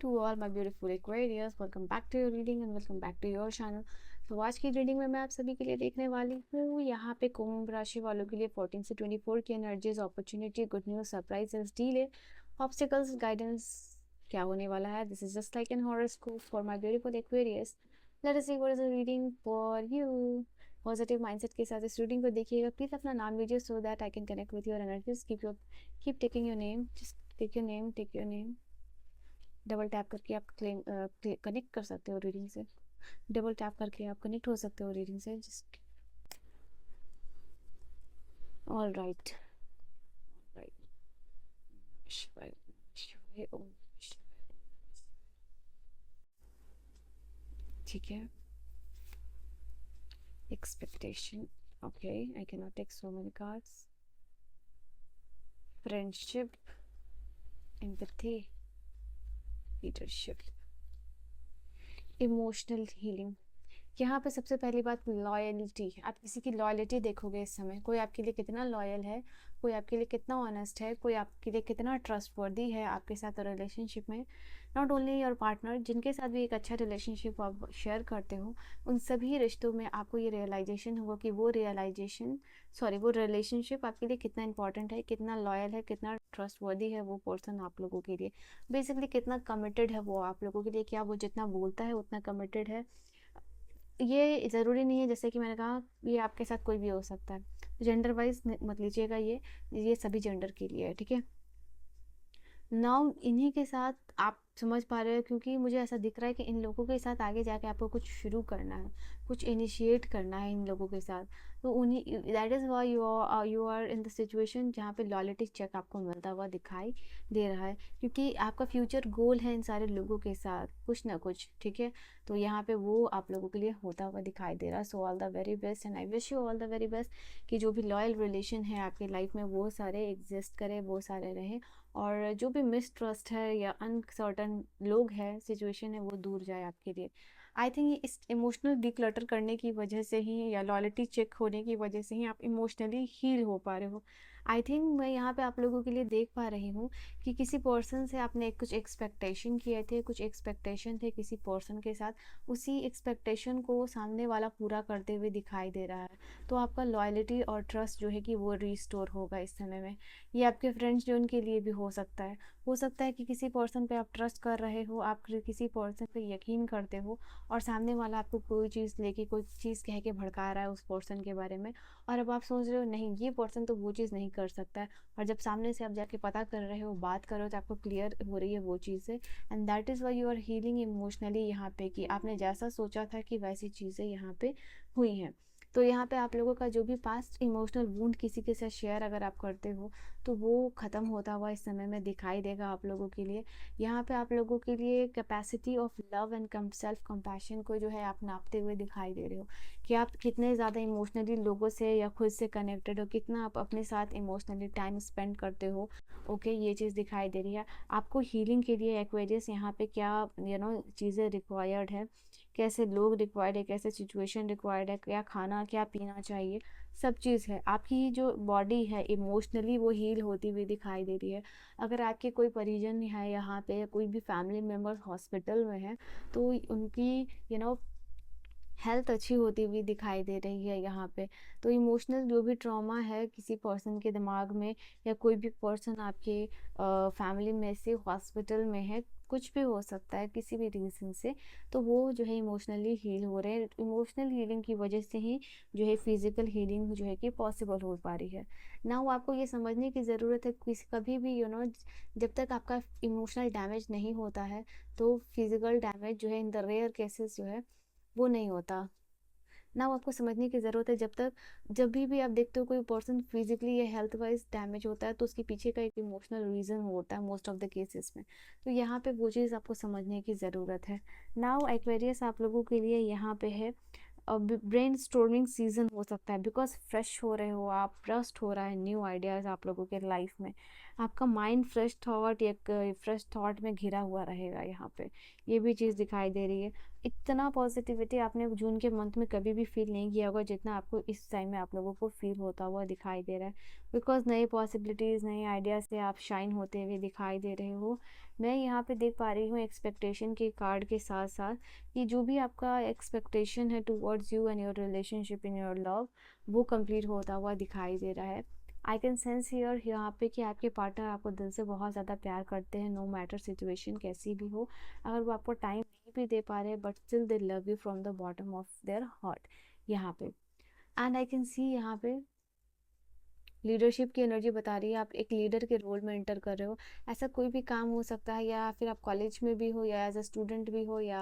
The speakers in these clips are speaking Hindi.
to all my beautiful Aquarius. Welcome back to your reading and welcome back to your channel. तो आज की रीडिंग में मैं आप सभी के लिए देखने वाली हूँ यहाँ पे कुंभ राशि वालों के लिए 14 से 24 की energies, opportunity, good news, surprises, delay, obstacles, guidance क्या होने वाला है. This is just like an horoscope for my beautiful Aquarius. Late us see what is the reading for you. Positive mindset के साथ इस रीडिंग को देखिएगा. प्लीज अपना नाम लीजिए so that I can connect with your energies. Keep taking your name. Just take your name. Double tap करके आप कनेक्ट कर सकते हो रीडिंग से. डबल टैप करके आप कनेक्ट हो सकते हो रीडिंग से. Just all right. ठीक है. Expectation. Okay, I can not take so many cards. Friendship, empathy, leadership, emotional healing. यहाँ पे सबसे पहली बात लॉयल्टी. आप किसी की लॉयल्टी देखोगे इस समय. कोई आपके लिए कितना लॉयल है, कोई आपके लिए कितना ऑनेस्ट है, कोई आपके लिए कितना ट्रस्टवर्दी है आपके साथ रिलेशनशिप में. नॉट ओनली योर पार्टनर, जिनके साथ भी एक अच्छा रिलेशनशिप आप शेयर करते हो, उन सभी रिश्तों में आपको ये रियलाइजेशन होगा कि वो रिलेशनशिप आपके लिए कितना इंपॉर्टेंट है, कितना लॉयल है, कितना ट्रस्टवर्दी है वो पर्सन आप लोगों के लिए. बेसिकली कितना कमिटेड है वो आप लोगों के लिए. क्या वो जितना बोलता है उतना कमिटेड है. ये ज़रूरी नहीं है, जैसे कि मैंने कहा, ये आपके साथ कोई भी हो सकता है. जेंडर वाइज मत लीजिएगा, ये सभी जेंडर के लिए है. ठीक है. नाउ इन्हीं के साथ आप समझ पा रहे हो, क्योंकि मुझे ऐसा दिख रहा है कि इन लोगों के साथ आगे जाके आपको कुछ शुरू करना है, कुछ इनिशिएट करना है इन लोगों के साथ. तो उन्हीं that is why you are in the situation जहाँ पे लॉयल्टी चेक आपको मिलता हुआ दिखाई दे रहा है, क्योंकि आपका फ्यूचर गोल है इन सारे लोगों के साथ कुछ ना कुछ. ठीक है. तो यहाँ पे वो आप लोगों के लिए होता हुआ दिखाई दे रहा है. So all the very best and I wish you all the very best कि जो भी लॉयल रिलेशन है आपकी लाइफ में वो सारे एग्जिस्ट करें, वो सारे रहें, और जो भी मिसट्रस्ट है या अनसर्टन लोग हैं, सिचुएशन है, वो दूर जाए आपके लिए. आई थिंक इस इमोशनल डिक्लटर करने की वजह से ही या लॉयल्टी चेक होने की वजह से ही आप इमोशनली हील हो पा रहे हो. आई थिंक मैं यहाँ पे आप लोगों के लिए देख पा रही हूँ कि किसी पर्सन से आपने कुछ एक्सपेक्टेशन किए थे, कुछ एक्सपेक्टेशन थे किसी पर्सन के साथ. उसी एक्सपेक्टेशन को सामने वाला पूरा करते हुए दिखाई दे रहा है. तो आपका लॉयल्टी और ट्रस्ट जो है कि वो रिस्टोर होगा इस समय में. ये आपके फ्रेंड्स जो उनके लिए भी हो सकता है. हो सकता है कि किसी पर्सन पे आप ट्रस्ट कर रहे हो, आप किसी पर्सन पे यकीन करते हो, और सामने वाला आपको कोई चीज़ लेके, कोई चीज़ कह के भड़का रहा है उस पर्सन के बारे में, और अब आप सोच रहे हो नहीं ये पर्सन तो वो चीज़ नहीं कर सकता है. और जब सामने से आप जाके पता कर रहे हो, बात कर रहे हो, तो आपको क्लियर हो रही है वो चीज़ें. And that is why you are healing emotionally यहाँ पे, कि आपने जैसा सोचा था कि वैसी चीज़ें यहाँ पे हुई हैं. तो यहाँ पे आप लोगों का जो भी पास्ट इमोशनल वूंड किसी के साथ शेयर अगर आप करते हो, तो वो ख़त्म होता हुआ इस समय में दिखाई देगा आप लोगों के लिए. यहाँ पे आप लोगों के लिए capacity of love and self compassion को जो है आप नापते हुए दिखाई दे रहे हो, कि आप कितने ज़्यादा इमोशनली लोगों से या खुद से कनेक्टेड हो, कितना आप अपने साथ इमोशनली टाइम स्पेंड करते हो. ओके, ये चीज़ दिखाई दे रही है आपको हीलिंग के लिए. एक्वेरियस यहाँ पे क्या चीज़ें रिक्वायर्ड है, कैसे लोग रिक्वायर्ड है, कैसे सिचुएशन रिक्वायर्ड है, क्या खाना क्या पीना चाहिए, सब चीज़ है. आपकी जो बॉडी है इमोशनली वो हील होती हुई दिखाई दे रही है. अगर आपके कोई परिजन है यहाँ पे, कोई भी फैमिली मेम्बर हॉस्पिटल में है, तो उनकी हेल्थ अच्छी होती हुई दिखाई दे रही है यहाँ पे. तो इमोशनल जो भी ट्रॉमा है किसी पर्सन के दिमाग में, या कोई भी पर्सन आपके फैमिली में से हॉस्पिटल में है, कुछ भी हो सकता है किसी भी रीज़न से, तो वो जो है इमोशनली हील हो रहे हैं. इमोशनल हीलिंग की वजह से ही जो है फिजिकल हीलिंग जो है कि पॉसिबल हो पा रही है. ना वो आपको ये समझने की ज़रूरत है, किसी कभी भी जब तक आपका इमोशनल डैमेज नहीं होता है, तो फिजिकल डैमेज जो है इन द रेयर केसेस जो है वो नहीं होता. ना वो आपको समझने की ज़रूरत है, जब भी आप देखते हो कोई पर्सन फिजिकली या हेल्थ वाइज डैमेज होता है, तो उसके पीछे का एक इमोशनल रीज़न होता है मोस्ट ऑफ द केसेस में. तो यहाँ पे वो चीज़ आपको समझने की ज़रूरत है. नाउ एक्वेरियस आप लोगों के लिए यहाँ पे है ब्रेन स्टॉर्मिंग सीजन हो सकता है, बिकॉज फ्रेश हो रहे हो आप, ब्रस्ट हो रहा है न्यू आइडियाज़ आप लोगों के लाइफ में. आपका माइंड फ्रेश थॉट, एक फ्रेश थॉट में घिरा हुआ रहेगा यहाँ पे. ये भी चीज़ दिखाई दे रही है. इतना पॉजिटिविटी आपने जून के मंथ में कभी भी फील नहीं किया होगा जितना आपको इस टाइम में आप लोगों को फील होता हुआ दिखाई दे रहा है. बिकॉज नई पॉसिबिलिटीज़, नए आइडियाज़ से आप शाइन होते हुए दिखाई दे रहे हो। मैं यहाँ पे देख पा रही हूँ एक्सपेक्टेशन के कार्ड के साथ साथ कि जो भी आपका एक्सपेक्टेशन है towards you and your relationship in your love, वो कंप्लीट होता हुआ दिखाई दे रहा है। आई कैन सेंस हियर यहाँ पे कि आपके पार्टनर आपको दिल से बहुत ज़्यादा प्यार करते हैं, नो मैटर सिचुएशन कैसी भी हो। अगर वो आपको टाइम नहीं भी दे पा रहे but still they love you from the bottom of their heart यहाँ पे। एंड आई कैन सी यहाँ पे लीडरशिप की एनर्जी बता रही है, आप एक लीडर के रोल में एंटर कर रहे हो। ऐसा कोई भी काम हो सकता है, या फिर आप कॉलेज में भी हो, या एज अ स्टूडेंट भी हो, या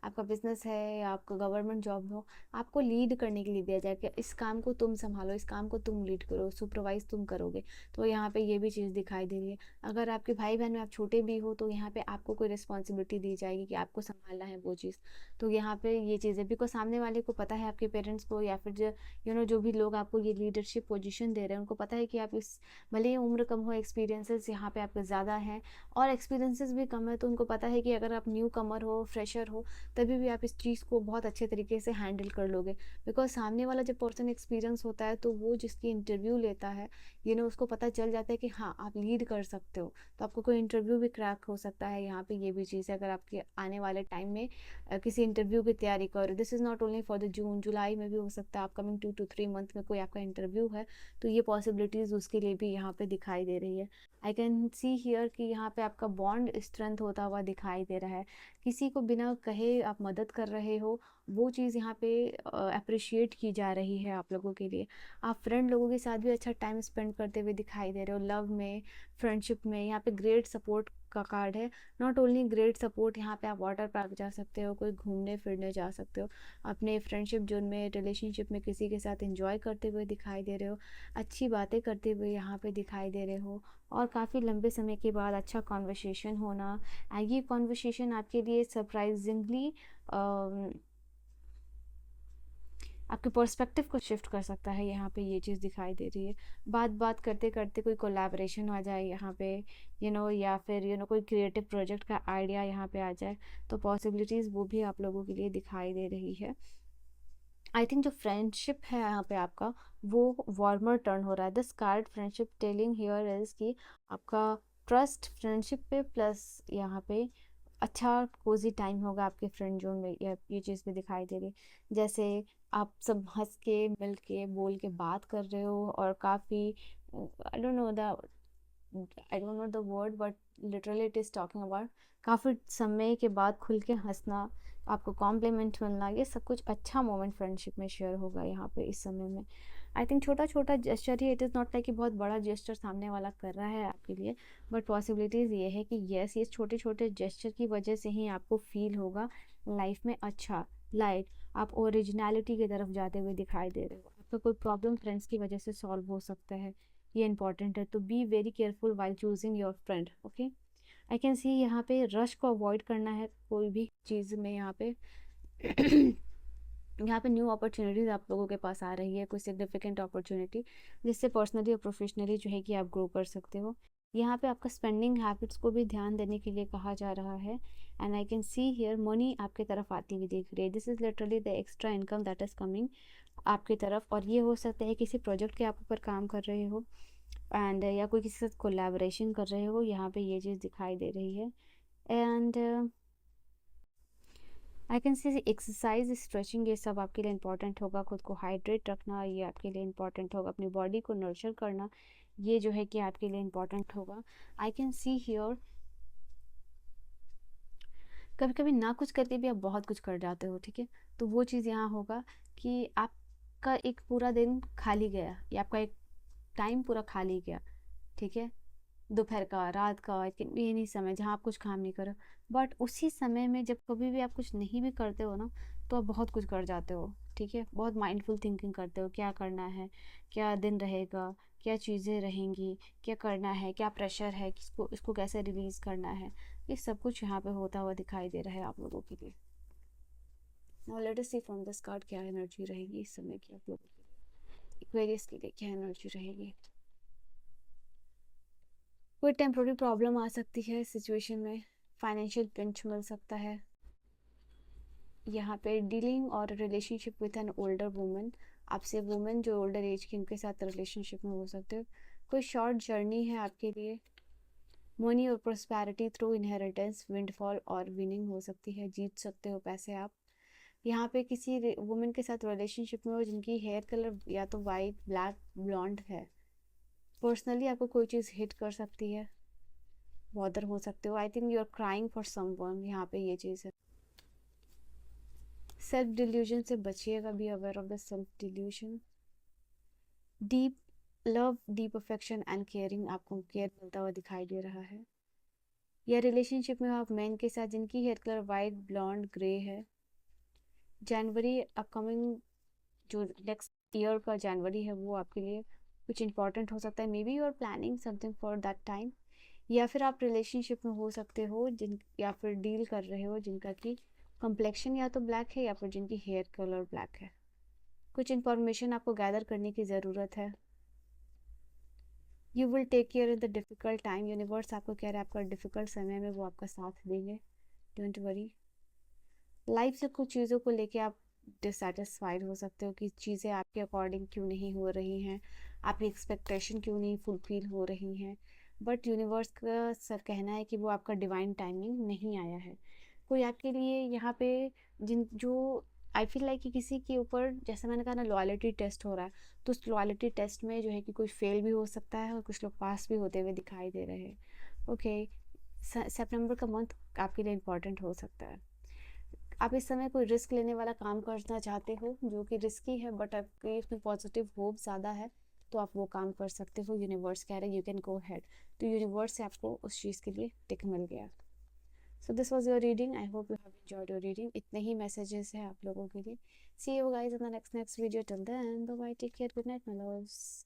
आपका बिजनेस है, या आपका गवर्नमेंट जॉब हो। आपको लीड करने के लिए दिया जाए कि इस काम को तुम संभालो, इस काम को तुम लीड करो, सुपरवाइज तुम करोगे। तो यहाँ पे ये भी चीज़ दिखाई दे रही है। अगर आपके भाई बहन में आप छोटे भी हो तो यहाँ पे आपको कोई रिस्पॉन्सिबिलिटी दी जाएगी कि आपको संभालना है वो चीज़। तो यहाँ पे ये चीज़ें, बिकॉज सामने वाले को पता है, आपके पेरेंट्स को या फिर जो भी लोग आपको ये लीडरशिप पोजीशन दे रहे हैं, उनको पता है कि आप इस, भले ही उम्र कम हो, एक्सपीरियंसेस यहाँ पे आपके ज़्यादा हैं, और एक्सपीरियंसेस भी कम है, तो उनको पता है कि अगर आप न्यू कमर हो, फ्रेशर हो, तभी भी आप इस चीज़ को बहुत अच्छे तरीके से हैंडल कर लोगे। बिकॉज सामने वाला जब पर्सन एक्सपीरियंस होता है, तो वो जिसकी इंटरव्यू लेता है, उसको पता चल जाता है कि हाँ आप लीड कर सकते हो। तो आपको कोई इंटरव्यू भी क्रैक हो सकता है यहाँ पे, ये भी चीज़ है। अगर आपके आने वाले टाइम में किसी इंटरव्यू की तैयारी कर रहे हो, this is not only for the June, जुलाई में भी हो सकता है, अपकमिंग 2 to 3 मंथ में कोई आपका इंटरव्यू है, तो ये पॉसिबिलिटीज़ उसके लिए भी यहाँ पे दिखाई दे रही है। आई कैन सी हियर कि यहाँ पे आपका बॉन्ड स्ट्रेंथ होता हुआ दिखाई दे रहा है। किसी को बिना कहे आप मदद कर रहे हो, वो चीज़ यहाँ पे अप्रिशिएट की जा रही है आप लोगों के लिए। आप फ्रेंड लोगों के साथ भी अच्छा टाइम स्पेंड करते हुए दिखाई दे रहे हो, लव में, फ्रेंडशिप में। यहाँ पे ग्रेट सपोर्ट का कार्ड है। नॉट ओनली ग्रेट सपोर्ट, यहाँ पे आप वाटर पार्क जा सकते हो, कोई घूमने फिरने जा सकते हो, अपने फ्रेंडशिप जोन में, रिलेशनशिप में किसी के साथ एंजॉय करते हुए दिखाई दे रहे हो, अच्छी बातें करते हुए यहाँ पे दिखाई दे रहे हो, और काफ़ी लंबे समय के बाद अच्छा कॉन्वर्सेशन होना। ये कॉन्वर्सेशन आपके लिए सरप्राइजिंगली आपके पर्सपेक्टिव को शिफ्ट कर सकता है। यहाँ पे ये चीज़ दिखाई दे रही है। बात बात करते करते कोई कोलैबोरेशन आ जाए यहाँ पे, या फिर कोई क्रिएटिव प्रोजेक्ट का आइडिया यहाँ पे आ जाए, तो पॉसिबिलिटीज़ वो भी आप लोगों के लिए दिखाई दे रही है। आई थिंक जो फ्रेंडशिप है यहाँ पे आपका, वो वार्मर टर्न हो रहा है। This card friendship telling here is कि आपका ट्रस्ट फ्रेंडशिप पे, प्लस यहाँ पे अच्छा कोजी टाइम होगा आपके फ्रेंड जोन में। ये चीज़ भी दिखाई दे रही है। जैसे आप सब हंस के, मिल के, बोल के बात कर रहे हो, और काफ़ी I don't know the I don't know the word, but literally it is talking about काफ़ी समय के बाद खुल के हंसना, आपको कॉम्प्लीमेंट मिलना, ये सब कुछ अच्छा मोमेंट फ्रेंडशिप में शेयर होगा यहाँ पे इस समय में। आई थिंक छोटा छोटा gesture he, it is not like कि बहुत बड़ा जेस्चर सामने वाला कर रहा है आपके लिए, बट पॉसिबिलिटीज़ ये है कि येस, ये छोटे छोटे जेस्चर की वजह से ही आपको फील होगा लाइफ में अच्छा, लाइट, आप ओरिजिनलिटी की तरफ जाते हुए दिखाई दे रहे हो। आपका कोई प्रॉब्लम फ्रेंड्स की वजह से सॉल्व हो सकता है, ये इंपॉर्टेंट है। तो be very careful while choosing your friend, okay. I can see यहाँ पे रश को अवॉइड करना है कोई भी चीज़ में। यहाँ पे यहाँ पे न्यू अपॉर्चुनिटीज़ आप लोगों के पास आ रही है, कोई सिग्निफिकेंट अपॉर्चुनिटी, जिससे पर्सनली और प्रोफेशनली जो है कि आप ग्रो कर सकते हो। यहाँ पे आपका स्पेंडिंग हैबिट्स को भी ध्यान देने के लिए कहा जा रहा है। And I can see here money आपके तरफ आती हुई दिख रही है। This is literally the extra income that is coming आपकी तरफ, और ये हो सकता है किसी प्रोजेक्ट के आप ऊपर काम कर रहे हो, एंड या कोई किसी के साथ कोलैबोरेशन कर रहे हो, यहाँ पे ये चीज़ दिखाई दे रही है। And I can see exercise, stretching, ये सब आपके लिए इंपॉर्टेंट होगा। खुद को हाइड्रेट रखना, ये आपके लिए इंपॉर्टेंट होगा। अपनी बॉडी को नर्चर करना, ये जो है कि आपके लिए इंपॉर्टेंट होगा। आई कैन सी हियर कभी कभी ना कुछ करके भी आप बहुत कुछ कर जाते हो, ठीक है। तो वो चीज़ यहाँ होगा कि आपका एक पूरा दिन खाली गया, या आपका एक टाइम पूरा खाली गया, ठीक है, दोपहर का, रात का, एनी समय जहाँ आप कुछ काम नहीं करो। बट उसी समय में जब कभी भी आप कुछ नहीं भी करते हो ना, तो आप बहुत कुछ कर जाते हो, ठीक है। बहुत माइंडफुल थिंकिंग करते हो, क्या करना है, क्या दिन रहेगा, क्या चीज़ें रहेंगी, क्या करना है, क्या प्रेशर है, किसको इसको कैसे रिलीज़ करना है। ये सब कुछ यहाँ पे होता हुआ दिखाई दे रहा है आप लोगों के लिए। Now let us see from this card क्या एनर्जी रहेगी इस समय की आप लोगों के लिए, एक्वेरियस के लिए क्या एनर्जी रहेगी। कोई टेम्प्रोरी प्रॉब्लम आ सकती है सिचुएशन में, फाइनेंशियल पिंच मिल सकता है यहाँ पे। डीलिंग और relationship with an older woman, आपसे वुमेन जो ओल्डर एज की, उनके साथ रिलेशनशिप में हो सकते हो। कोई शॉर्ट जर्नी है आपके लिए। मनी और प्रोस्पैरिटी थ्रू इनहेरिटेंस, विंडफॉल और विनिंग हो सकती है, जीत सकते हो पैसे आप। यहाँ पे किसी वुमेन के साथ रिलेशनशिप में हो जिनकी हेयर कलर या तो वाइट, ब्लैक, ब्लॉन्ड है। पर्सनली आपको कोई चीज़ हिट कर सकती है, बॉदर हो सकते हो। I think you are crying for someone, यहाँ पे ये चीज़ है। सेल्फ डिल्यूजन से बचिएगा, be aware of the self delusion. Deep love, deep affection and caring, आपको केयर मिलता हुआ दिखाई दे रहा है। या रिलेशनशिप में हो आप मैन के साथ जिनकी hair colour white, blonde, grey है। जनवरी अपकमिंग, जो नेक्स्ट ईयर का जनवरी है वो आपके लिए कुछ इंपॉर्टेंट हो सकता है। Maybe you are planning something for that time. या फिर आप रिलेशनशिप में हो सकते हो जिन, या फिर डील कर रहे हो जिनका कि कम्प्लेक्शन या तो ब्लैक है या फिर जिनकी हेयर कलर ब्लैक है। कुछ इन्फॉर्मेशन आपको गैदर करने की ज़रूरत है। You will take care in the difficult time, universe आपको कह रहा है आपका डिफ़िकल्ट समय में वो आपका साथ देंगे, डोंट वरी। लाइफ से कुछ चीज़ों को लेके आप डिससेटिस्फाइड हो सकते हो कि चीज़ें आपके अकॉर्डिंग क्यों नहीं हो रही हैं, आपकी एक्सपेक्टेशन क्यों नहीं फुलफिल हो रही हैं। बट यूनिवर्स का सब कहना है कि वो आपका डिवाइन टाइमिंग नहीं आया है। कोई आपके लिए यहाँ पे जिन जो आई फील लाइक कि किसी के ऊपर, जैसे मैंने कहा ना, लॉयल्टी टेस्ट हो रहा है। तो उस लॉयल्टी टेस्ट में जो है कि कोई फेल भी हो सकता है और कुछ लोग पास भी होते हुए दिखाई दे रहे हैं। ओके, सितंबर का मंथ आपके लिए इम्पोर्टेंट हो सकता है। आप इस समय कोई रिस्क लेने वाला काम करना चाहते हो जो कि रिस्की है, बट आपके इसमें पॉजिटिव होप ज़्यादा है, तो आप वो काम कर सकते हो। यूनिवर्स कह रहे हैं यू कैन गो हेड। तो यूनिवर्स से आपको उस चीज़ के लिए टिक मिल गया। So this was your reading, I hope you have enjoyed your reading. इतने ही मैसेजेस हैं आप लोगों के लिए। See you guys in the next video, till then bye bye, take care, good night my loves.